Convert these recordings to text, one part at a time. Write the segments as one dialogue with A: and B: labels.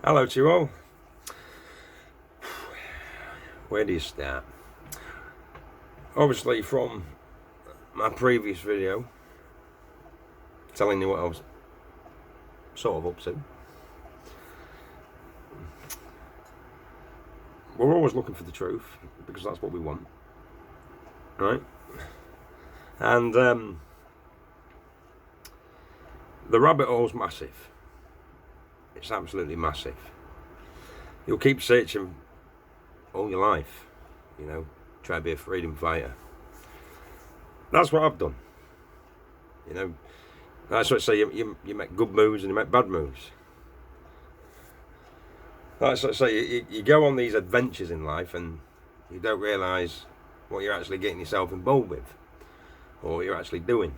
A: Hello to you all. Where do you start? Obviously from my previous video telling you what I was sort of up to. We're always looking for the truth because that's what we want, right? And the rabbit hole's massive. It's absolutely massive. You'll keep searching all your life, try to be a freedom fighter. That's what I've done. That's what I say, you make good moves and you make bad moves. That's what I say, you go on these adventures in life and you don't realise what you're actually getting yourself involved with or what you're actually doing.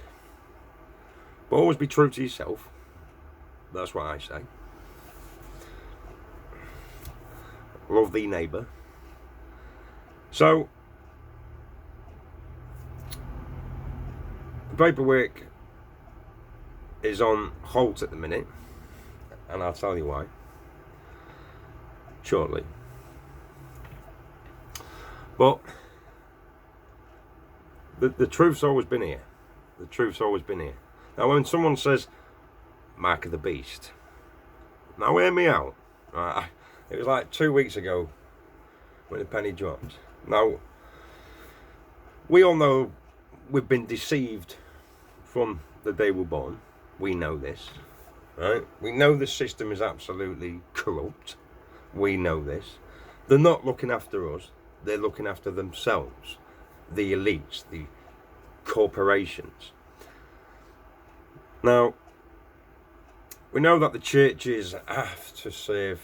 A: But always be true to yourself. That's what I say. Love thee neighbour. So the paperwork is on halt at the minute, and I'll tell you why shortly. But the truth's always been here. The truth's always been here. Now when someone says mark of the beast, now hear me out. Right? It was like 2 weeks ago when the penny dropped. Now we all know we've been deceived from the day we're born. We know this, right? We know the system is absolutely corrupt. We know this. They're not looking after us. They're looking after themselves. The elites, the corporations. Now, we know that the churches have to serve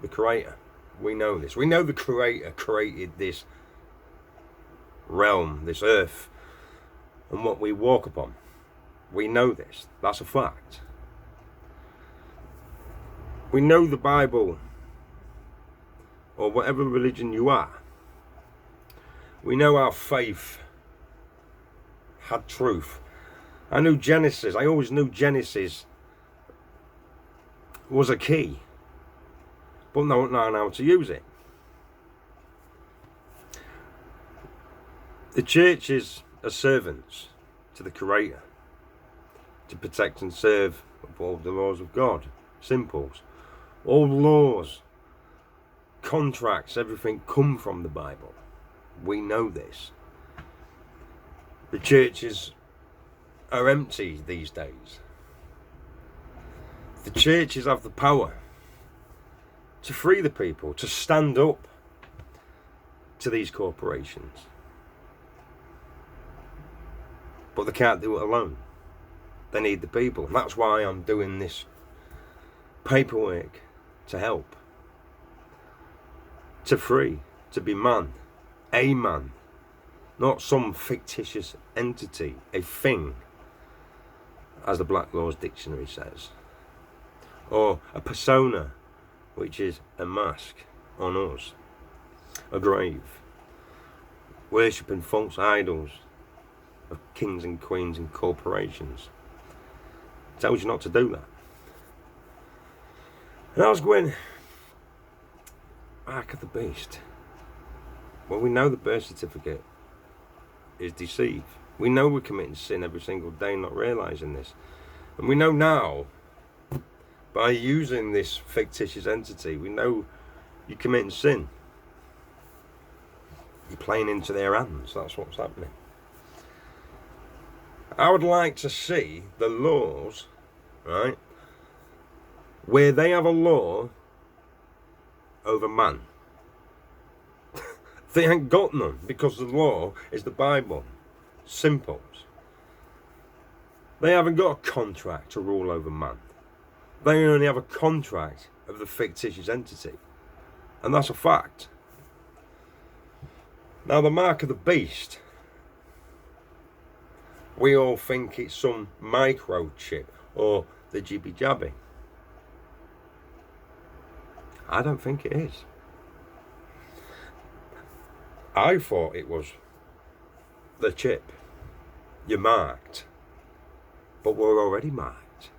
A: the Creator. We know this. We know the Creator created this realm, this earth, and what we walk upon. We know this. That's a fact. We know the Bible, or whatever religion you are. We know our faith had truth. I knew Genesis. I always knew Genesis was a key, but not know how to use it. The churches are servants to the Creator to protect and serve above the laws of God. Simples. All laws, contracts, everything come from the Bible. We know this. The churches are empty these days. The churches have the power to free the people, to stand up to these corporations. But they can't do it alone. They need the people. And that's why I'm doing this paperwork to help. To free, to be man, a man. Not some fictitious entity, a thing, as the Black Laws Dictionary says. Or a persona, which is a mask on us. A grave. Worshipping false idols of kings and queens and corporations. Tells you not to do that. And I was going, mark of the beast. Well, we know the birth certificate is deceive. We know we're committing sin every single day, not realising this. And we know now, by using this fictitious entity, we know you're committing sin. You're playing into their hands. That's what's happening. I would like to see the laws, right, where they have a law over man. They ain't got none, because the law is the Bible. Simples. They haven't got a contract to rule over man. They only have a contract of the fictitious entity. And that's a fact. Now the mark of the beast, we all think it's some microchip or the jibby jabby. I don't think it is. I thought it was the chip. You're marked. But we're already marked.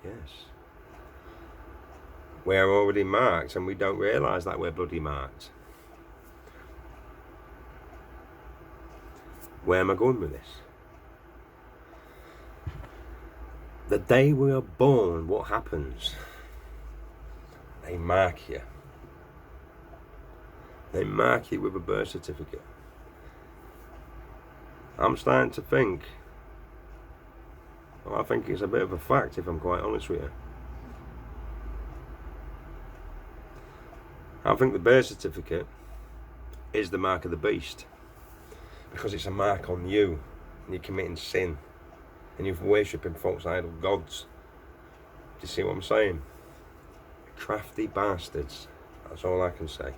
A: Yes. We're already marked and we don't realise that we're bloody marked. Where am I going with this? The day we are born, what happens? They mark you. They mark you with a birth certificate. I'm starting to think, well, I think it's a bit of a fact, if I'm quite honest with you. I think the birth certificate is the mark of the beast, because it's a mark on you, and you're committing sin, and you're worshipping false idol gods. Do you see what I'm saying? Crafty bastards. That's all I can say.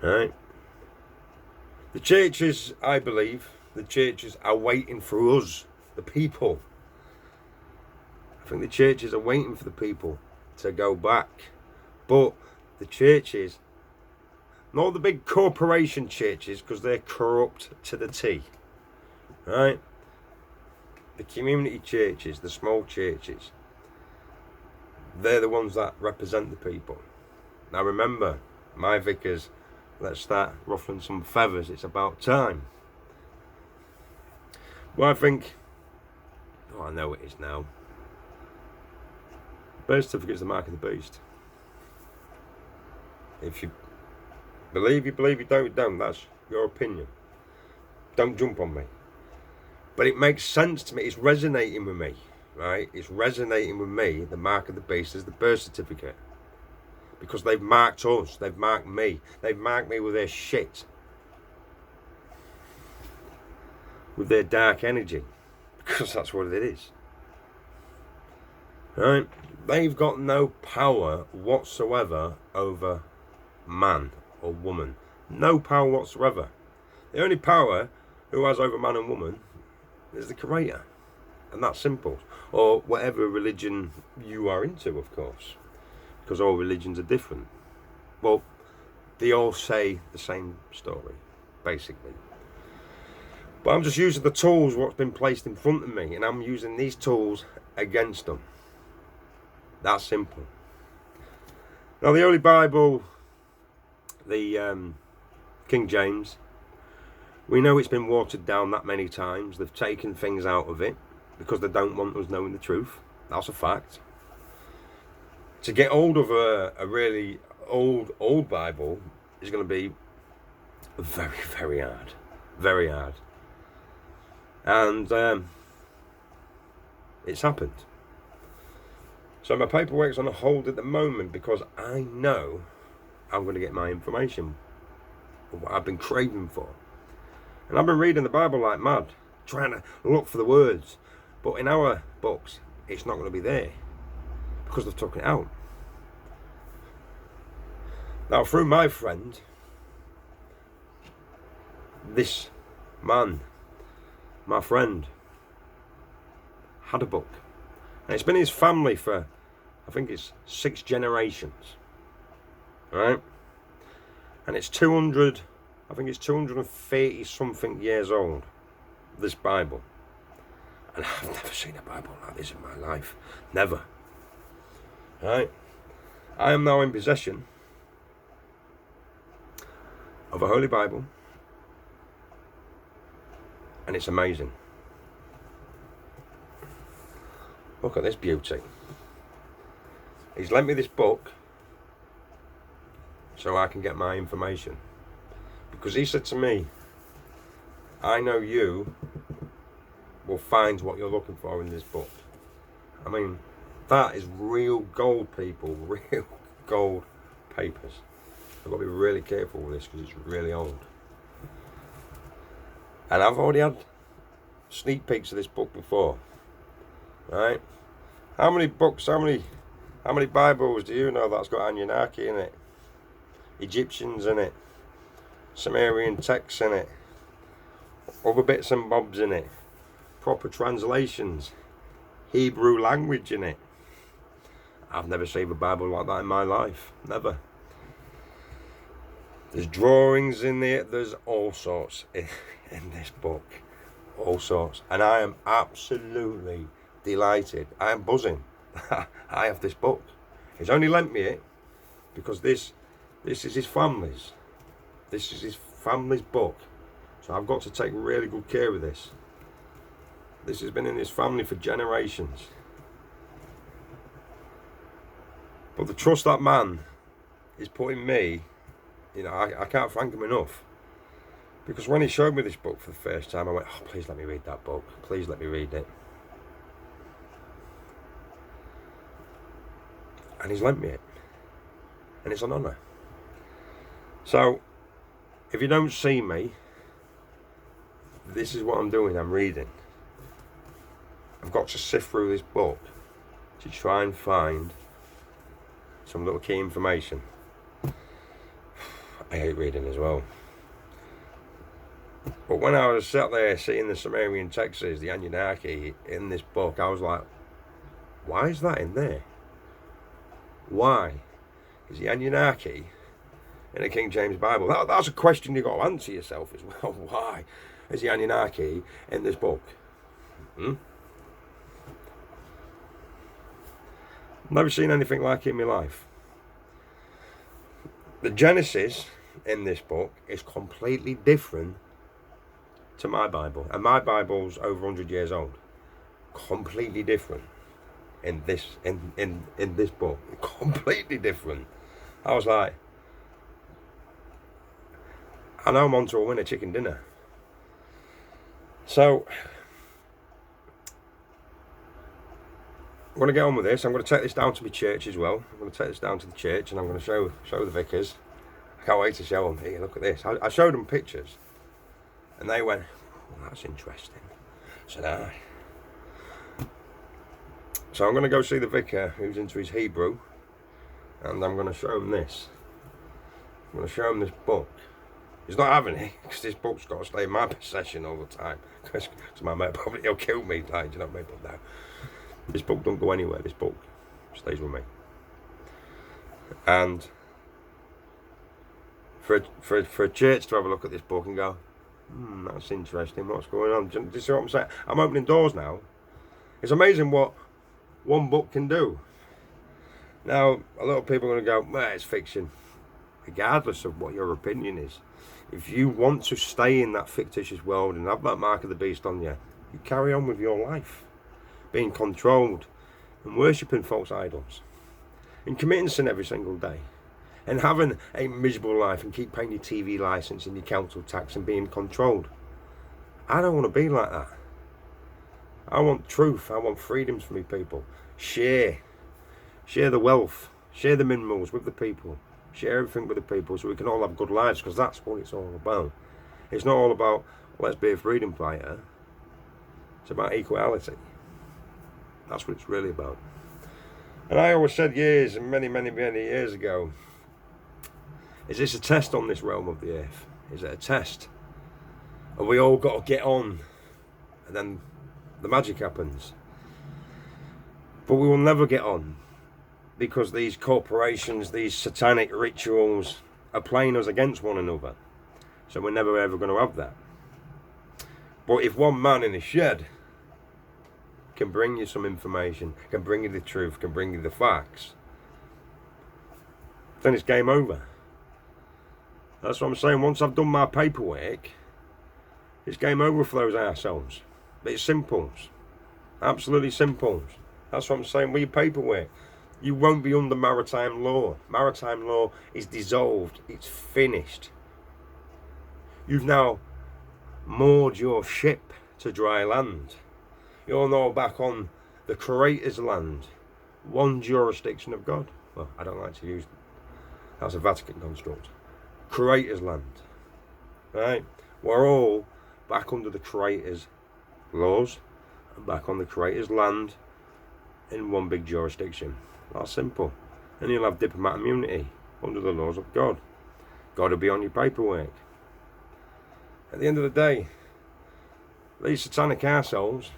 A: Right? The churches, I believe, the churches are waiting for us, the people. I think the churches are waiting for the people to go back. But the churches, not the big corporation churches, because they're corrupt to the T. Right? The community churches, the small churches, they're the ones that represent the people. Now remember, my vicars, let's start ruffling some feathers. It's about time. Well, I think, oh, I know it is now. Birth certificate is the mark of the beast. If you believe, you believe. You don't, you don't. That's your opinion. Don't jump on me. But it makes sense to me. It's resonating with me, right? It's resonating with me. The mark of the beast is the birth certificate. Because they've marked us. They've marked me. They've marked me with their shit. With their dark energy. Because that's what it is. Right? They've got no power whatsoever over man or woman. No power whatsoever. The only power who has over man and woman is the Creator. And that's simple. Or whatever religion you are into, of course. Because all religions are different. Well, they all say the same story, basically. But I'm just using the tools what's been placed in front of me, and I'm using these tools against them. That's simple. Now the Holy Bible, the King James, we know it's been watered down that many times. They've taken things out of it because they don't want us knowing the truth. That's a fact. To get hold of a really old Bible is going to be very, very hard. Very hard. And it's happened. So my paperwork's on a hold at the moment because I know I'm going to get my information of what I've been craving for. And I've been reading the Bible like mad, trying to look for the words. But in our books, it's not going to be there because they've taken it out. Now, through my friend, this man, my friend, had a book. And it's been his family for, I think it's 6 generations. Right? And it's 230 something years old, this Bible. And I've never seen a Bible like this in my life. Never. Right? I am now in possession of a Holy Bible. And it's amazing. Look at this beauty. He's lent me this book so I can get my information. Because he said to me, I know you will find what you're looking for in this book. I mean, that is real gold, people. Real gold papers. I've got to be really careful with this because it's really old. And I've already had sneak peeks of this book before. Right? How many books, how many Bibles do you know that's got Anunnaki in it? Egyptians in it? Sumerian texts in it? Other bits and bobs in it? Proper translations? Hebrew language in it? I've never seen a Bible like that in my life. Never. There's drawings in there. There's all sorts in this book. All sorts. And I am absolutely delighted. I am buzzing. I have this book. He's only lent me it because this is his family's. This is his family's book. So I've got to take really good care of this. This has been in his family for generations. But the trust that man is putting me, I can't thank him enough. Because when he showed me this book for the first time, I went, oh, please let me read that book. Please let me read it. And he's lent me it. And it's an honour. So, if you don't see me, this is what I'm doing, I'm reading. I've got to sift through this book to try and find some little key information. I hate reading as well. But when I was sat there seeing the Sumerian texts, the Anunnaki in this book, I was like, why is that in there? Why is the Anunnaki in the King James Bible? That's a question you've got to answer yourself as well. Why is the Anunnaki in this book? Never seen anything like it in my life. The Genesis in this book is completely different to my Bible. And my Bible's over 100 years old. Completely different in this book. Completely different. I was like, I know I'm on to a winner chicken dinner. So I'm going to get on with this. I'm going to take this down to my church as well. I'm going to take this down to the church and I'm going to show the vicars. I can't wait to show them. Here, look at this. I showed them pictures and they went, well, that's interesting. So now, so I'm going to go see the vicar who's into his Hebrew and I'm going to show him this. I'm going to show him this book. He's not having it because this book's got to stay in my possession all the time. Because my mate probably he'll kill me. Like, do you know what I mean? But no. This book don't go anywhere. This book stays with me. And for a church to have a look at this book and go, that's interesting. What's going on? Do you see what I'm saying? I'm opening doors now. It's amazing what one book can do. Now, a lot of people are going to go, well, it's fiction. Regardless of what your opinion is. If you want to stay in that fictitious world and have that mark of the beast on you, you carry on with your life. Being controlled and worshipping false idols and committing sin every single day and having a miserable life and keep paying your TV license and your council tax and being controlled. I don't want to be like that. I want truth. I want freedoms for me people. Share the wealth, share the minerals with the people, share everything with the people so we can all have good lives, because that's what it's all about. It's not all about let's be a freedom fighter. It's about equality. That's what it's really about. And I always said years and many years ago, is this a test on this realm of the earth? Is it a test? Have we all got to get on? And then the magic happens. But we will never get on because these corporations, these satanic rituals are playing us against one another. So we're never ever going to have that. But if one man in a shed can bring you some information, can bring you the truth, can bring you the facts, then it's game over. That's what I'm saying. Once I've done my paperwork, it's game over for those arseholes. But it's simples. Absolutely simples. That's what I'm saying. With your paperwork, you won't be under maritime law. Maritime law is dissolved. It's finished. You've now moored your ship to dry land. You're now back on the Creator's land, one jurisdiction of God. Well, I don't like to use that's a Vatican construct. Creator's land, right? We're all back under the Creator's laws and back on the Creator's land in one big jurisdiction. That's simple. And you'll have diplomat immunity under the laws of God. God will be on your paperwork. At the end of the day, these satanic arseholes,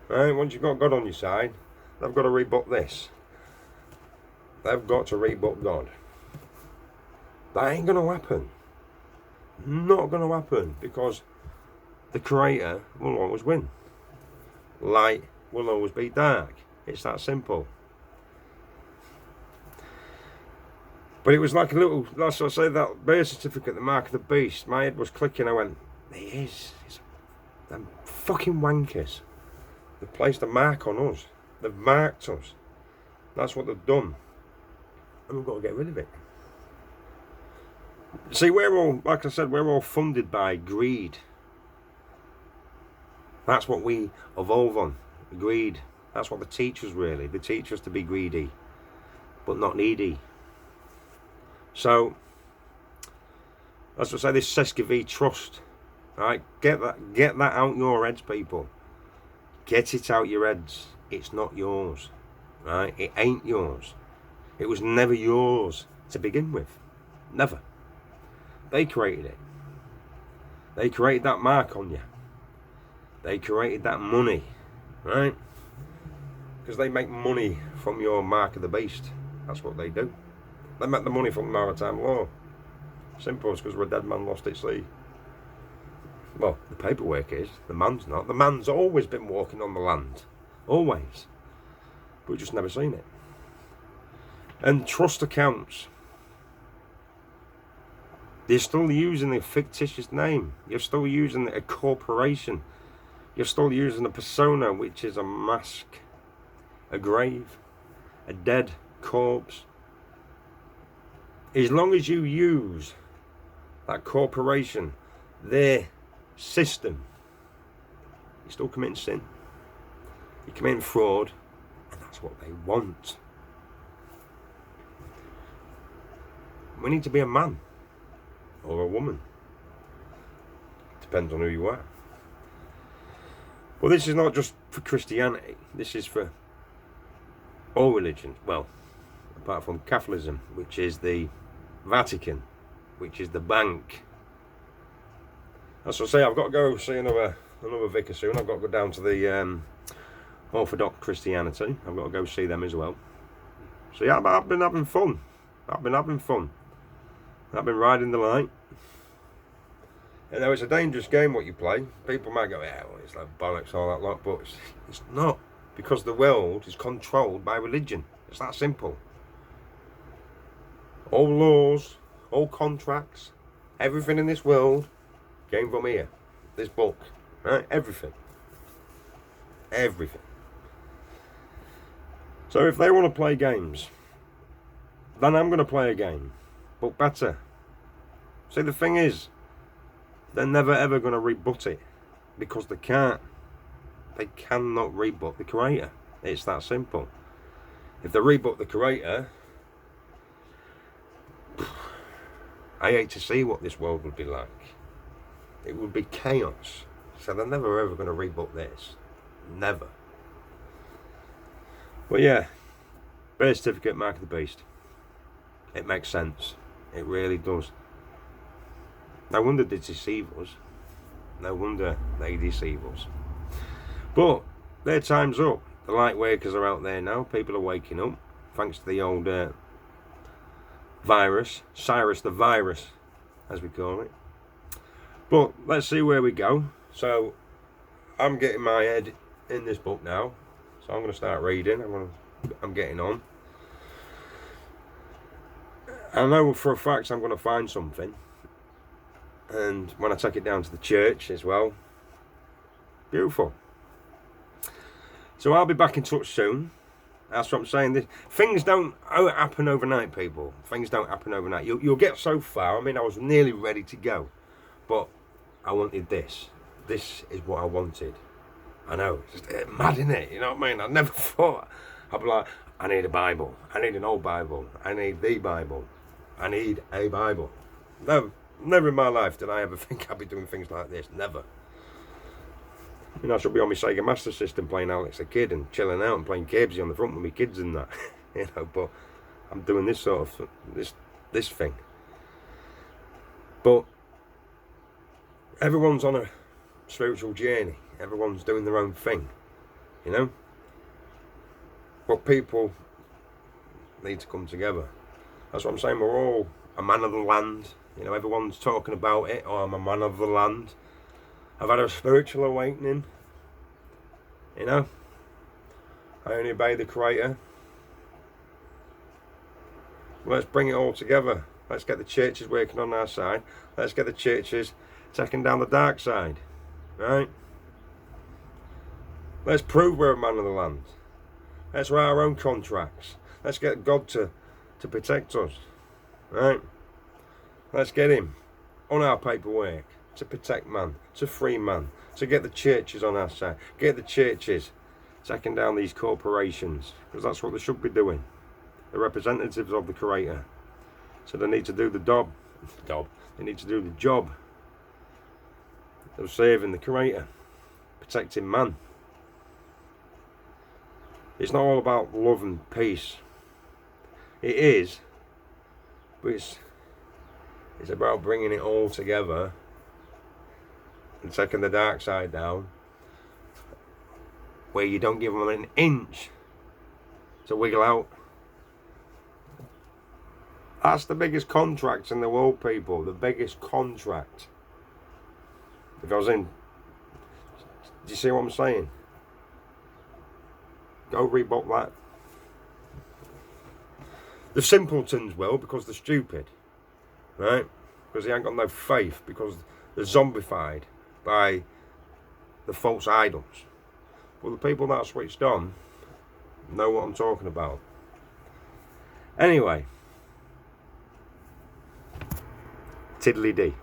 A: right, once you've got God on your side, they've got to rebut this. They've got to rebut God. That ain't going to happen. Not going to happen, because the Creator will always win. Light will always be dark. It's that simple. But it was like a little, that's what I say, that birth certificate, the mark of the beast. My head was clicking. I went, it is. It's them fucking wankers. They've placed a mark on us. They've marked us. That's what they've done. And we've got to get rid of it. See, we're all, like I said, we're all funded by greed. That's what we evolve on. Greed. That's what they teach us, really. They teach us to be greedy, but not needy. So, that's what I say, this Sesquivy trust. Right? Get that out your heads, people. Get it out your heads. It's not yours. Right? It ain't yours. It was never yours to begin with. Never. They created it. They created that mark on you. They created that money. Right? Because they make money from your mark of the beast. That's what they do. They make the money from maritime law. Simple, it's because we're a dead man lost at sea. Well, the paperwork is. The man's not. The man's always been walking on the land. Always. But we've just never seen it. And trust accounts. You're still using a fictitious name. You're still using a corporation. You're still using a persona, which is a mask, a grave, a dead corpse. As long as you use that corporation, their system, you're still committing sin. You're committing fraud, and that's what they want. We need to be a man or a woman. Depends on who you are. Well, this is not just for Christianity. This is for all religions. Well, apart from Catholicism, which is the Vatican, which is the bank. As I say, I've got to go see another vicar soon. I've got to go down to the Orthodox Christianity. I've got to go see them as well. So yeah, I've been having fun. I've been riding the light. You know, it's a dangerous game what you play. People might go, yeah, well, it's like bollocks, all that lot, but it's not. Because the world is controlled by religion. It's that simple. All laws, all contracts, everything in this world came from here. This book, right? Everything. Everything. So if they want to play games, then I'm going to play a game, but better. See, the thing is, they're never ever going to rebut it, because they can't. They cannot rebut the creator. It's that simple. If they rebut the creator, I hate to see what this world would be like. It would be chaos. So they're never ever going to rebut this. Never. But yeah, birth certificate, mark of the beast. It makes sense. It really does. No wonder they deceive us. No wonder they deceive us. But their time's up. The light workers are out there now. People are waking up. Thanks to the old virus. Cyrus the virus, as we call it. But let's see where we go. So I'm getting my head in this book now. So I'm going to start reading. I'm getting on. I know for a fact I'm going to find something. And when I take it down to the church as well. Beautiful. So I'll be back in touch soon. That's what I'm saying. Things don't happen overnight, people. Things don't happen overnight. You'll get so far. I mean, I was nearly ready to go. But I wanted this. This is what I wanted. I know. It's just mad, isn't it? You know what I mean? I never thought. I'd be like, I need a Bible. I need an old Bible. I need the Bible. I need a Bible. No, never in my life did I ever think I'd be doing things like this. Never. You know, I should be on my Sega Master System playing Alex the Kid and chilling out and playing Cabesy on the front with my kids and that. You know, but I'm doing this sort of this thing. But everyone's on a spiritual journey. Everyone's doing their own thing. You know? But people need to come together. That's what I'm saying. We're all a man of the land. You know, everyone's talking about it. Oh, I'm a man of the land. I've had a spiritual awakening. You know? I only obey the Creator. Let's bring it all together. Let's get the churches working on our side. Let's get the churches taking down the dark side. Right? Let's prove we're a man of the land. Let's write our own contracts. Let's get God to protect us. Right? Let's get him on our paperwork to protect man, to free man, to get the churches on our side. Get the churches taking down these corporations, because that's what they should be doing. The representatives of the Creator. So they need to do the job. They need to do the job of saving the Creator, protecting man. It's not all about love and peace. It is, but it's about bringing it all together and taking the dark side down, where you don't give them an inch to wiggle out. That's the biggest contract in the world, people. The biggest contract. It goes in. Do you see what I'm saying? Go Reebok that. The simpletons will, because they're stupid. Right? Because they ain't got no faith. Because they're zombified by the false idols. But the people that are switched on know what I'm talking about. Anyway. Tiddly-dee.